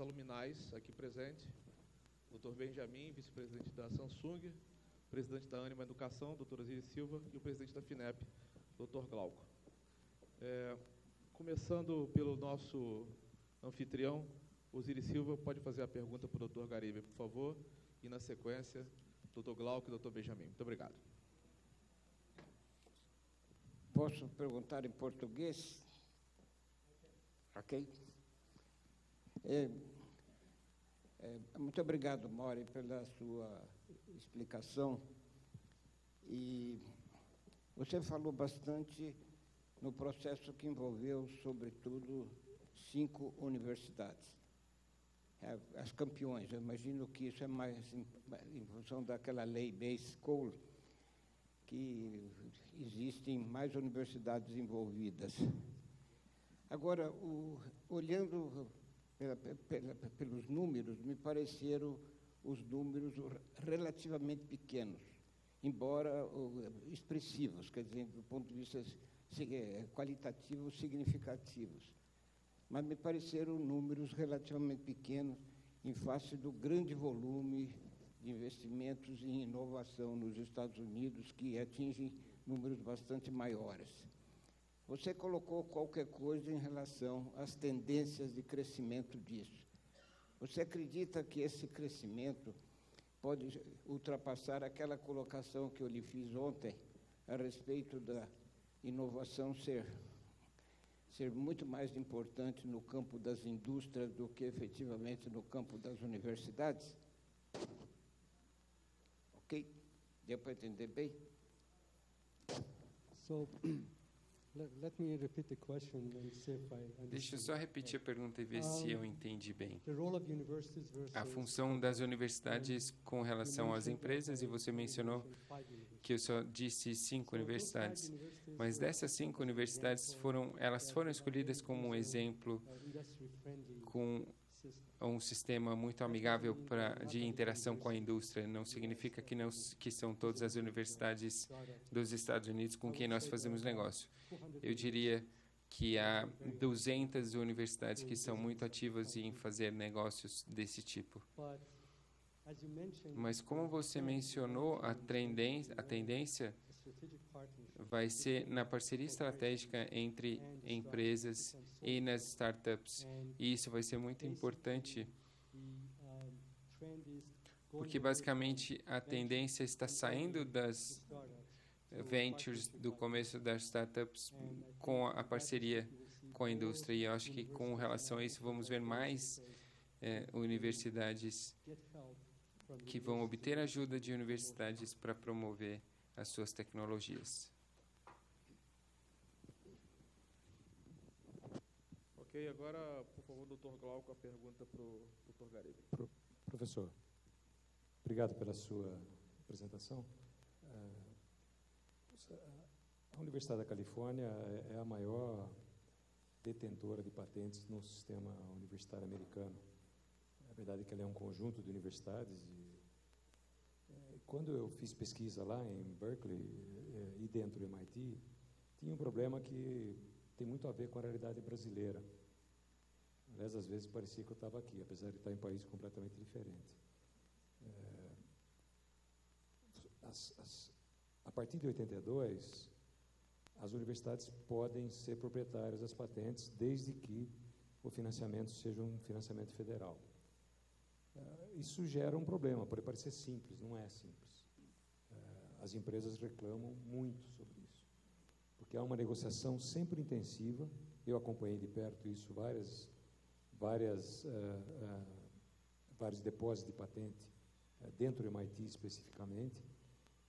aluminais aqui presentes, Dr. Benjamin, vice-presidente da Samsung, presidente da Ânima Educação, Dr. Osiris Silva, e o presidente da FINEP, Dr. Glauco. Começando pelo nosso anfitrião, Osiris Silva, pode fazer a pergunta para o Dr. Garibe, por favor, e, na sequência, Dr. Glauco e Dr. Benjamin. Muito obrigado. Posso perguntar em português? Ok? Muito obrigado, Mori, pela sua explicação. E você falou bastante no processo que envolveu, sobretudo, 5 universidades. As campeões. Eu imagino que isso é mais em função daquela lei Base School, que existem mais universidades envolvidas. Agora, olhando pelos números, me pareceram os números relativamente pequenos, embora expressivos, quer dizer, do ponto de vista qualitativo, significativos. Mas me pareceram números relativamente pequenos em face do grande volume de investimentos em inovação nos Estados Unidos, que atingem números bastante maiores. Você colocou qualquer coisa em relação às tendências de crescimento disso. Você acredita que esse crescimento pode ultrapassar aquela colocação que eu lhe fiz ontem a respeito da inovação ser muito mais importante no campo das indústrias do que efetivamente no campo das universidades? Ok? Deu para entender bem? So, let me repeat the question and see if I understand. Deixa eu só repetir a pergunta e ver se eu entendi bem. The role of universities versus A função das universidades com relação às empresas, e você mencionou que eu só disse 5 universidades, mas dessas 5 universidades elas foram escolhidas como um exemplo com um sistema muito amigável de interação com a indústria. Não significa que são todas as universidades dos Estados Unidos com quem nós fazemos negócio. Eu diria que há 200 universidades que são muito ativas em fazer negócios desse tipo. Mas como você mencionou, a tendência vai ser na parceria estratégica entre empresas e nas startups. E isso vai ser muito importante, porque basicamente a tendência está saindo das ventures do começo das startups com a parceria com a indústria. E eu acho que com relação a isso vamos ver mais universidades que vão obter ajuda de universidades para promover as suas tecnologias. Ok, agora, por favor, Dr. Glauco, a pergunta para o Dr. Garibe. Professor, obrigado pela sua apresentação. A Universidade da Califórnia é a maior detentora de patentes no sistema universitário americano. É verdade que ela é um conjunto de universidades. Quando eu fiz pesquisa lá em Berkeley e dentro do MIT, tinha um problema que tem muito a ver com a realidade brasileira. Aliás, às vezes parecia que eu estava aqui, apesar de estar em um país completamente diferente. A partir de 82, as universidades podem ser proprietárias das patentes, desde que o financiamento seja um financiamento federal. Isso gera um problema, pode parecer simples, não é simples. As empresas reclamam muito sobre isso, porque há uma negociação sempre intensiva. Eu acompanhei de perto isso, vários depósitos de patente dentro do MIT especificamente,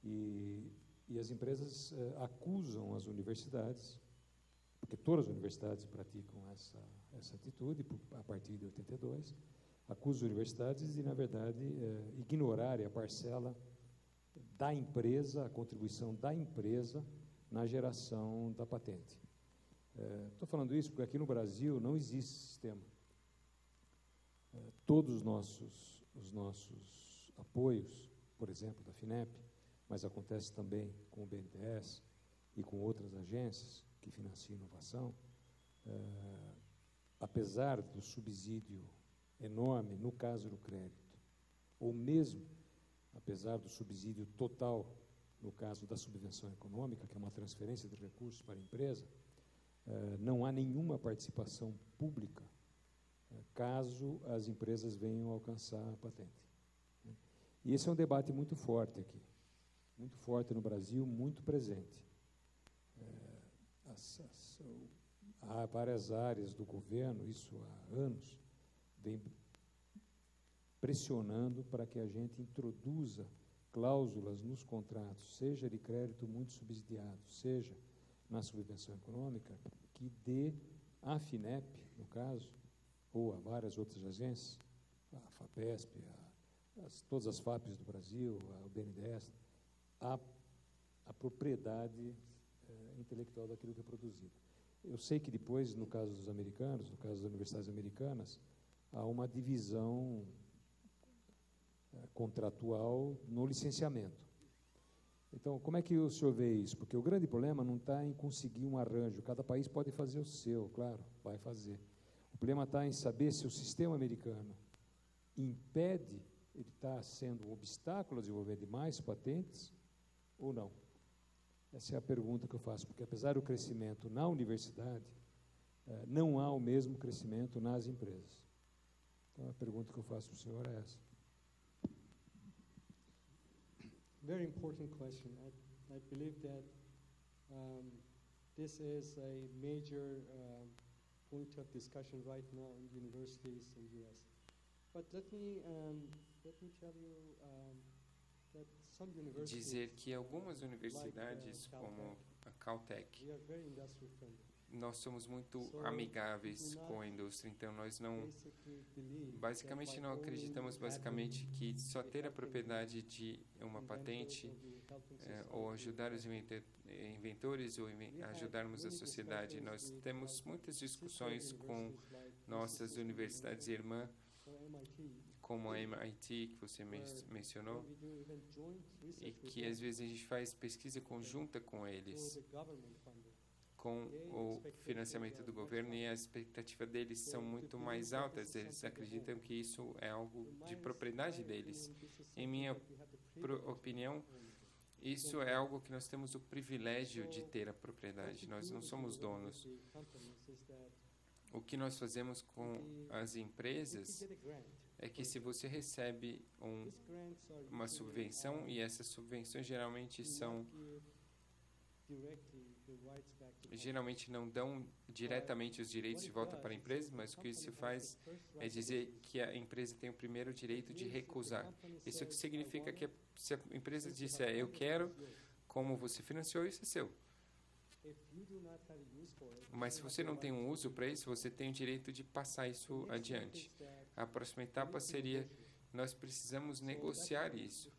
e as empresas acusam as universidades, porque todas as universidades praticam essa atitude a partir de 82, acusam as universidades de, na verdade, ignorarem a parcela da empresa, a contribuição da empresa na geração da patente. Estou falando isso porque aqui no Brasil não existe sistema. Todos os nossos apoios, por exemplo, da FINEP, mas acontece também com o BNDES e com outras agências que financiam inovação, apesar do subsídio enorme no caso do crédito, ou mesmo, apesar do subsídio total, no caso da subvenção econômica, que é uma transferência de recursos para a empresa, não há nenhuma participação pública caso as empresas venham a alcançar a patente. E esse é um debate muito forte aqui, muito forte no Brasil, muito presente. Há várias áreas do governo, isso há anos, vem pressionando para que a gente introduza cláusulas nos contratos, seja de crédito muito subsidiado, seja na subvenção econômica, que dê à FINEP, no caso, ou a várias outras agências, a FAPESP, todas as FAPs do Brasil, o BNDES, a propriedade intelectual daquilo que é produzido. Eu sei que depois, no caso dos americanos, no caso das universidades americanas, há uma divisão contratual no licenciamento. Então, como é que o senhor vê isso? Porque o grande problema não está em conseguir um arranjo. Cada país pode fazer o seu, claro, vai fazer. O problema está em saber se o sistema americano impede, ele está sendo um obstáculo a desenvolver demais patentes ou não. Essa é a pergunta que eu faço, porque apesar do crescimento na universidade, não há o mesmo crescimento nas empresas. Então, a pergunta que eu faço para o senhor é essa. Very important question. I believe that this is a major point of discussion right now in universities in the U.S. But let me tell you that some universities, Dizer que algumas universidades, como a Caltech, we are very industry friendly. nós somos muito amigáveis com a indústria, então nós não, basicamente não acreditamos basicamente que só ter a propriedade de uma patente ou ajudar os inventores ou ajudarmos a sociedade. Nós temos muitas discussões com nossas universidades irmãs, como a MIT, que você mencionou, e que às vezes a gente faz pesquisa conjunta com eles, com o financiamento do governo, e a expectativa deles são muito mais altas. Eles acreditam que isso é algo de propriedade deles. Em minha opinião, isso é algo que nós temos o privilégio de ter a propriedade. Nós não somos donos. O que nós fazemos com as empresas é que se você recebe uma subvenção, e essas subvenções geralmente não dão diretamente os direitos de volta para a empresa, mas o que isso faz é dizer que a empresa tem o primeiro direito de recusar. Isso significa que se a empresa disser, eu quero, como você financiou, isso é seu. Mas se você não tem um uso para isso, você tem o direito de passar isso adiante. A próxima etapa seria, nós precisamos negociar isso.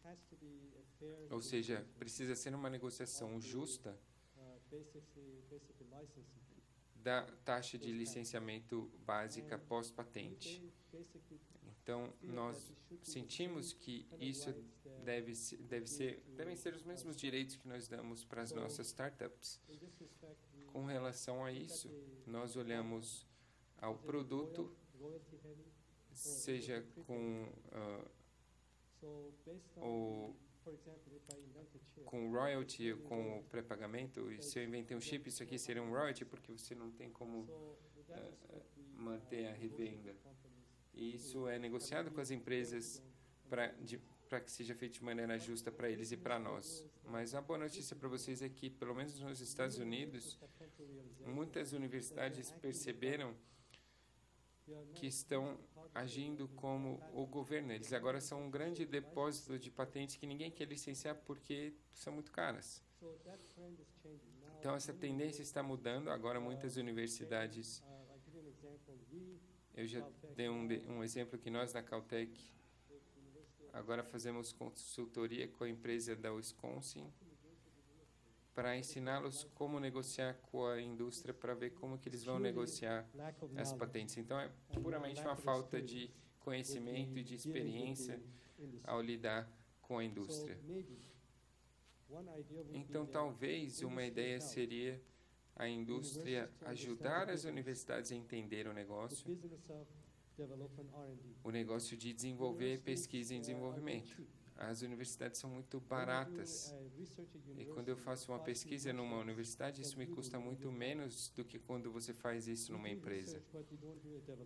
Ou seja, precisa ser uma negociação justa da taxa de licenciamento básica pós-patente. Então, nós sentimos que isso devem ser os mesmos direitos que nós damos para as nossas startups. Com relação a isso, nós olhamos ao produto, seja com com royalty, com o pré-pagamento, e se eu inventei um chip, isso aqui seria um royalty, porque você não tem como manter a revenda. E isso é negociado com as empresas para que seja feito de maneira justa para eles e para nós. Mas a boa notícia para vocês é que, pelo menos nos Estados Unidos, muitas universidades perceberam que estão agindo como o governo. Eles agora são um grande depósito de patentes que ninguém quer licenciar porque são muito caras. Então, essa tendência está mudando. Agora, muitas universidades... Eu já dei um exemplo que nós, na Caltech, agora fazemos consultoria com a empresa da Wisconsin para ensiná-los como negociar com a indústria, para ver como que eles vão negociar as patentes. Então, é puramente uma falta de conhecimento e de experiência ao lidar com a indústria. Então, talvez uma ideia seria a indústria ajudar as universidades a entender o negócio development R&D. o negócio de desenvolver pesquisa e desenvolvimento. As universidades são muito baratas. E quando eu faço uma pesquisa numa universidade, isso me custa muito menos do que quando você faz isso numa empresa.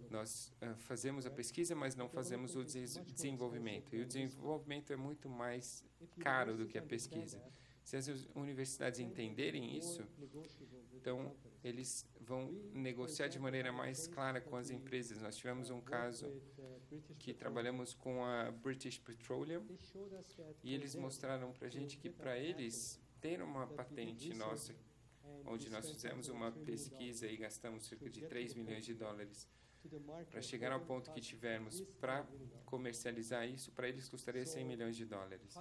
Nós fazemos a pesquisa, mas não fazemos o desenvolvimento. E o desenvolvimento é muito mais caro do que a pesquisa. Se as universidades entenderem isso, então eles vão negociar de maneira mais clara com as empresas. Nós tivemos um caso que trabalhamos com a British Petroleum e eles mostraram para a gente que para eles ter uma patente nossa, onde nós fizemos uma pesquisa e gastamos cerca de 3 milhões de dólares, para chegar ao ponto que tivermos para comercializar isso, para eles custaria 100 milhões de dólares.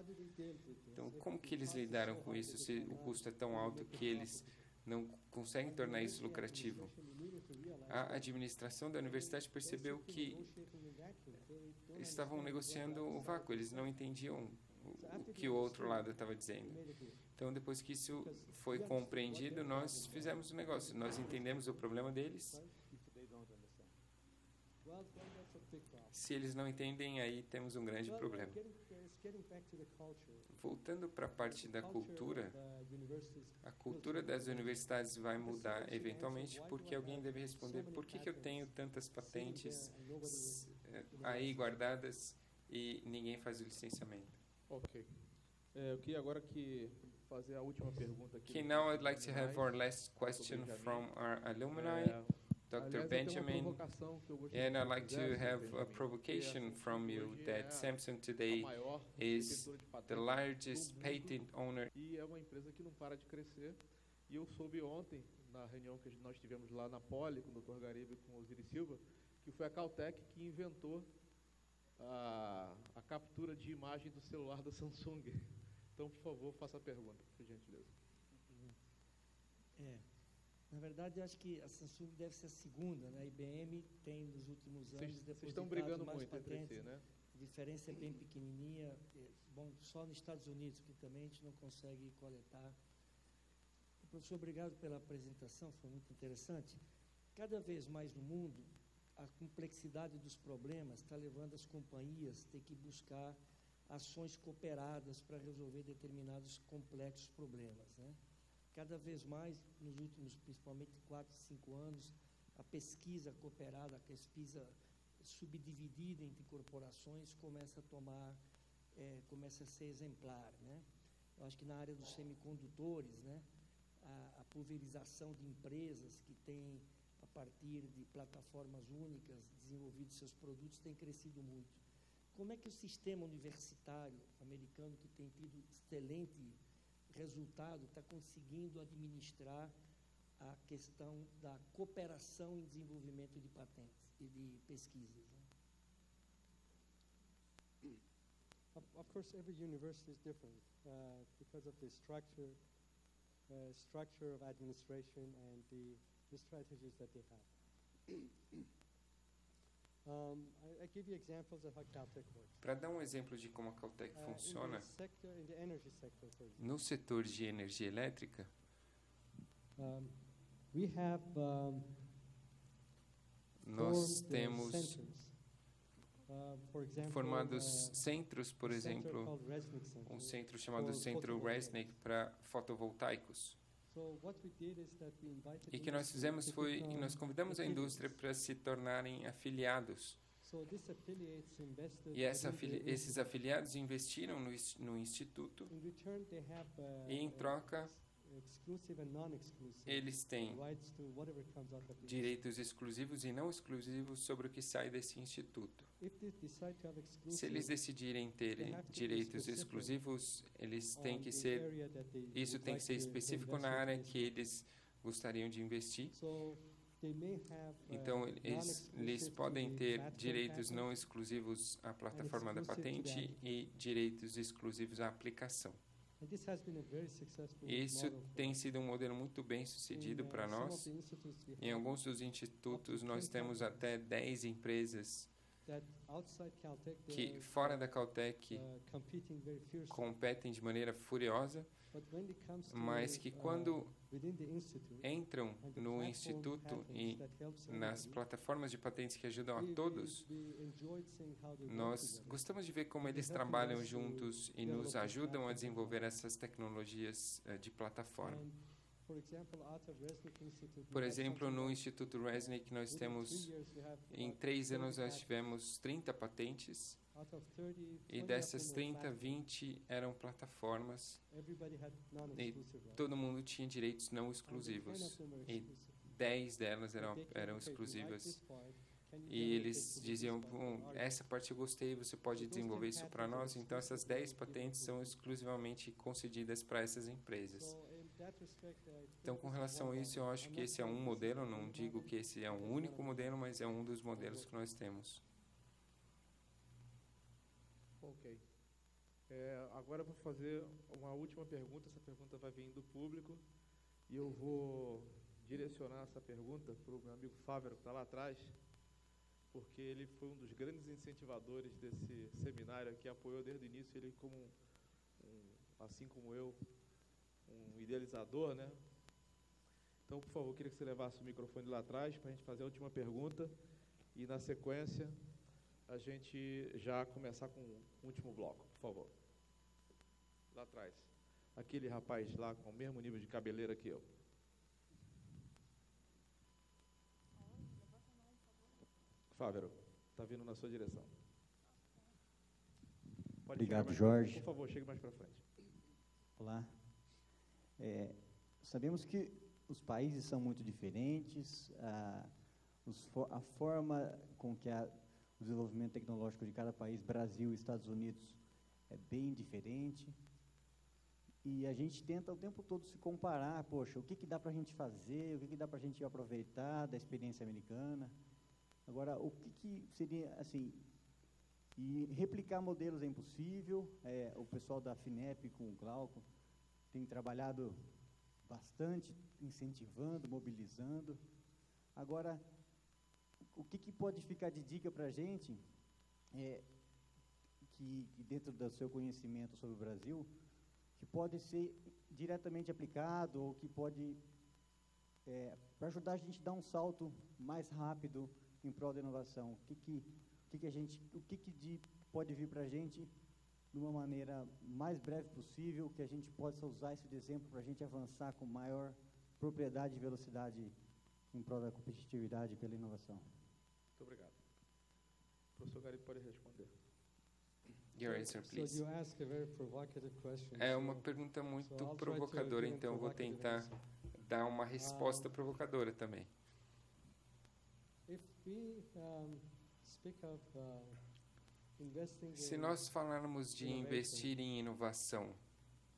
Então, como que eles lidaram com isso se o custo é tão alto que eles não conseguem tornar isso lucrativo? A administração da universidade percebeu que estavam negociando o vácuo, eles não entendiam o que o outro lado estava dizendo. Então, depois que isso foi compreendido, nós fizemos o negócio, nós entendemos o problema deles. Se eles não entendem, aí temos um grande problema. Voltando para a parte da cultura, a cultura das universidades vai mudar eventualmente, porque alguém deve responder por que eu tenho tantas patentes aí guardadas e ninguém faz o licenciamento. Ok. Eu queria agora fazer a última pergunta aqui. Okay, now I'd like to have our last question from our alumni, Dr. Benjamin, and I'd like to have a provocation from you that Samsung today is the largest patent owner. E é uma empresa que não para de crescer. E eu soube ontem, na reunião que nós tivemos lá na Poli, com o Dr. Garibe e com o Osiris Silva, que foi a Caltech que inventou a captura de imagem do celular da Samsung. Então, por favor, faça a pergunta, por gentileza. Na verdade, eu acho que a Samsung deve ser a segunda, né? A IBM tem, nos últimos anos, Vocês estão brigando mais muito entre patentes. si, né? A diferença é bem pequenininha. Bom, só nos Estados Unidos, que também a gente não consegue coletar. Professor, obrigado pela apresentação, foi muito interessante. Cada vez mais no mundo, a complexidade dos problemas está levando as companhias a ter que buscar ações cooperadas para resolver determinados complexos problemas, né? Cada vez mais, nos últimos, principalmente 4, 5 anos, a pesquisa cooperada, a pesquisa subdividida entre corporações começa a ser exemplar, né? Eu acho que na área dos semicondutores, né, a pulverização de empresas que têm, a partir de plataformas únicas, desenvolvido seus produtos, tem crescido muito. Como é que o sistema universitário americano, que tem tido excelente resultado, está conseguindo administrar a questão da cooperação em desenvolvimento de patentes e de pesquisas, né? Of course, every university is different because of the structure of administration and the strategies that they have. I give you examples of how Caltech works. Para dar um exemplo de como a Caltech funciona, In the energy sector, for example, no setor de energia elétrica, we have nós formed, temos centers. For example, formados centros, por a center exemplo, called Resnick Center. um centro chamado for Centro photovoltaics. Resnick para fotovoltaicos. So what we did is that we invited E que nós industry fizemos to foi, become nós convidamos a indústria affiliates. para se tornarem afiliados. So these affiliates invested E in esses afiliados investiram no instituto In return, they have e, em troca, exclusive and non-exclusive eles têm rights to whatever comes out of the direitos exclusivos e não exclusivos sobre o que sai desse instituto. If they decide to have exclusive Se eles decidirem ter direitos exclusivos, eles têm on que the ser, area that they isso would tem que like ser to específico invest na área in. que eles gostariam de investir. So they may have, Então, eles non-exclusive podem to the ter platform direitos não patent, exclusivos à plataforma da exclusive to patente the e direitos exclusivos à aplicação. and this has been a very successful Isso model for tem us. sido um modelo muito bem sucedido In, para some of nós. the institutes we Em have alguns dos institutos, up to nós 10 temos companies. até 10 empresas that outside Caltech they que are, fora da Caltech competing very fiercely. competem de maneira furiosa, But when it comes to, mas que quando within the institute, entram and the no platform instituto patents e that helps nas everybody, plataformas de patentes que ajudam a todos, we enjoyed seeing how they work nós together. gostamos de ver como And eles they're helping trabalham us to juntos e develop nos these ajudam a platforms desenvolver together. essas tecnologias de plataforma. And, for example, out of Resnick Institute, Por we have exemplo, something no like, Instituto Resnick nós within 3 temos, years we have em about 3 anos 30 nós patents. tivemos 30 patentes, Out of 30, e 20 dessas of them 30, were platforms. 20 eram plataformas, Everybody had non-exclusive rights. todo mundo tinha direitos não Only 10 exclusivos, of them were e exclusive. 10 delas But eram, they came, eram "Okay, we like exclusivas. this part. Can you E develop eles it to do this diziam, part? bom, Or essa parte eu gostei, você pode those 10 desenvolver isso para patents are nós. Então, essas exclusively 10 patentes são given to exclusivamente concedidas para essas empresas. So, in that respect, I think Então, com this is relação a one isso, eu model. acho I'm que not esse é saying um this is modelo, the não only digo model, que esse é but um it's único one of modelo, mas é um dos modelos que nós temos. Ok. Agora eu vou fazer uma última pergunta. Essa pergunta vai vir do público e eu vou direcionar essa pergunta para o meu amigo Fávero, que está lá atrás, porque ele foi um dos grandes incentivadores desse seminário aqui, apoiou desde o início, ele como assim como eu, um idealizador, né? Então, por favor, eu queria que você levasse o microfone lá atrás para a gente fazer a última pergunta e, na sequência, a gente já começar com o último bloco, por favor. Lá atrás. Aquele rapaz lá com o mesmo nível de cabeleira que eu. Fávero, está vindo na sua direção. Pode Obrigado, mais Jorge. Por favor, chegue mais para frente. Olá. Sabemos que os países são muito diferentes, a forma com que o desenvolvimento tecnológico de cada país, Brasil e Estados Unidos, é bem diferente. E a gente tenta o tempo todo se comparar, poxa, o que dá para a gente fazer, o que dá para a gente aproveitar da experiência americana. Agora, o que seria, assim, e replicar modelos é impossível. O pessoal da FINEP com o Glauco tem trabalhado bastante, incentivando, mobilizando. Agora, o que pode ficar de dica para a gente, que dentro do seu conhecimento sobre o Brasil, que pode ser diretamente aplicado, ou que pode, para ajudar a gente a dar um salto mais rápido em prol da inovação? O que pode vir para a gente de uma maneira mais breve possível, que a gente possa usar esse exemplo para a gente avançar com maior propriedade e velocidade em prol da competitividade pela inovação? Muito obrigado. O professor Garibe pode responder. Your answer, So please. you ask a very provocative question. É uma so- pergunta so muito I'll try to provocadora, give a então eu vou provocative tentar answer. dar uma resposta provocadora também. If we speak of investing Se in, nós falarmos de investir em inovação,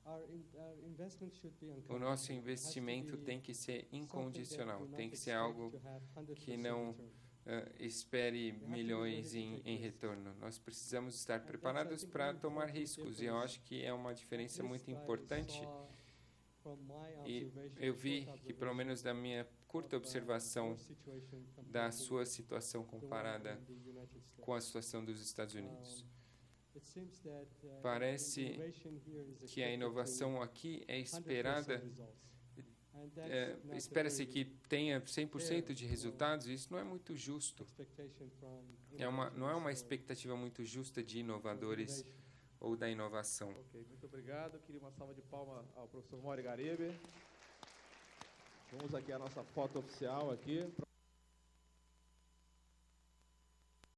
our investment should be o unconditional. nosso It has to investimento be tem que ser something that incondicional, do tem not que ser expect algo to have 100% que não return. espere be milhões ready to take em risks. retorno. Nós precisamos estar that's, I preparados think, para very tomar important riscos, e eu difference. acho que é uma diferença At muito least I importante. saw from my E observation, eu vi short que, pelo menos da minha curta of, observação our situation compared da to sua situação the one comparada in the United States. com a situação dos Estados Unidos. It seems that, Parece innovation here is que a expected inovação aqui é 100% esperada, results. And that's not a espera-se very que tenha 100% de resultados, e isso não é muito justo. expectation from Não é uma innovators or expectativa muito justa de inovadores innovation. ou da inovação. Ok, muito obrigado. Queria uma salva de palmas ao professor Mauri Garibe. Vamos aqui à nossa foto oficial aqui.